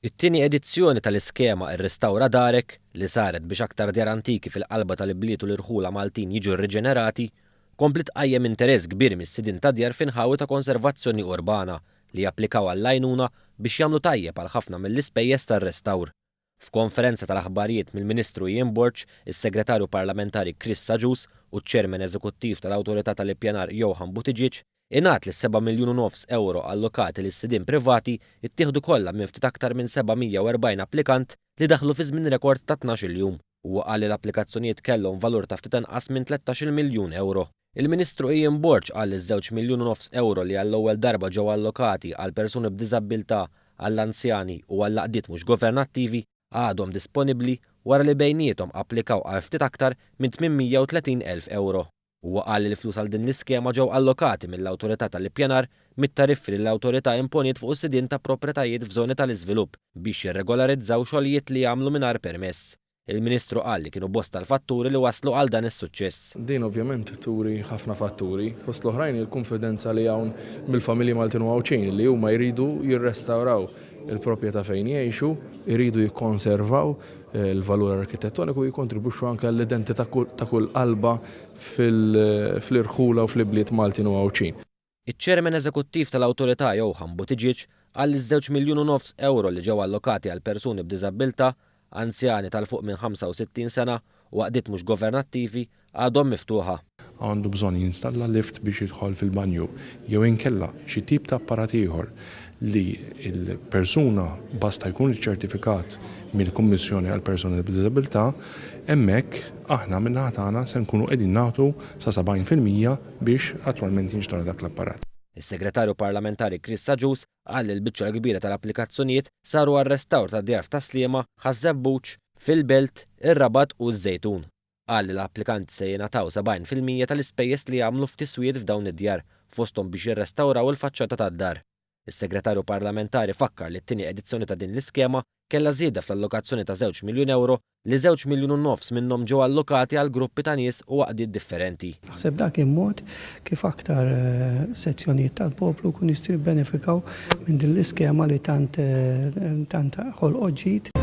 It-tieni edizzjoni tal-iskema Ir-Restawra Darek li saret biex aktar djar antiki fil-qalba tal-ibliet u l-irħula Maltin jiġu rriġenerati, komplet qajjem interess kbir mis-sidin ta' djar finħawi ta' konservazzjoni urbana li japplikaw għall-għajnuna biex jagħmlu tajjeb għal ħafna mill-ispejjeż tar-restawr. F'konferenza tal-aħbarijiet mill-Ministru Ian Borg, is-Segretarju Parlamentari Chris Sajus u ċ-Ċermen Eżekuttiv tal-Awtorità tal-Ippjanar Johan Buttigieg ingħat li 7 miljun u nofs euro allokati lis sidien privati ittieħdu kollha minn ftit aktar minn 740 applikant li daħlu fi żmien rekord ta' 12 jum. Huwa qal li l-applikazzjonijiet kellhom valur ta' ftit inqas minn 13 miljun euro. Il-Ministru Ian Borg qal li 2 miljun u nofs euro li għall-ewwel darba ġew allokati għal persuni b'diżabilità, għall-anzjani u għall-laqdiet mhux governattivi għadhom disponibbli wara li bejniethom applikaw għal ftit aktar minn 830,000 euro. Huwa qal li l-flus għal din l-iskema ġew allokati mill-Awtorità tal-Ippjanar mit-tariffi li l-Awtorità imponiet fuq is-sidien ta' proprjetajiet f'żoni tal-iżvilupp biex jirregolarizzaw xogħlijiet li jagħmlu mingħajr permess. Il-Ministru qal li kienu bosta l-fatturi li waslu għal dan is-suċċess. Din ovvjament turi ħafna fatturi, fost l-oħrajn il-konfidenza li hawn mill-familji Maltin u Għawċin li huma jridu jirrestawraw il-proprjetà fejn jgħixu, jridu jikkonservaw il-valur arkitettoniku u jikkontribwixxu anke għall-identità ta' kull qalba fl-irħula u fl-ibliet Maltin u Għawċin. Iċ-Ċermen Eżekuttiv tal-Awtorità Johan Buttigieg qal li 2 miljun u nofs euro li ġew allokati għal persuni b'diżabilità, anzjani tal-fuq minn 65 sena u għaqdiet mhux governattivi għadhom miftuħa. Għandu bżonn jinstalla lift biex jidħol fil-banju jew inkella xi tip ta' apparat ieħor li l-persuna basta jkun iċ-ċertifikat mill-Kummissjoni għal persuni b'diżabilità, hemmhekk aħna min-naħa tagħna se nkunu qegħdin nagħtu sa 70% biex attwalment jinxtara dak l-apparat. Is-Segretarju Parlamentari Chris Sajus qal li l-biċċa kbira tal-applikazzjonijiet saru għar-restawr ta' djar ta' Sliema, Ħażebbuġ, fil-Belt, ir-Rabat u ż-Żejtun. Qal li l-applikanti se jingħataw 70% tal-ispejjeż li jagħmlu f'tiswiet f'dawn id-djar fosthom biex jirrestawraw il-faċċata tad-dar. Is-Segretarju Parlamentari fakkar li t-tieni edizzjoni ta' din l-iskema kellha żieda fl-allokazzjoni ta' 2 miljun euro li 2 miljun u nofs minnhom ġew allokati għal gruppi ta' nies u għaqdiet differenti. Naħseb dak il-mod kif aktar sezzjonijiet tal-poplu kun jistgħu jibbenefikaw minn din l-iskema li tant ħolqot ġid.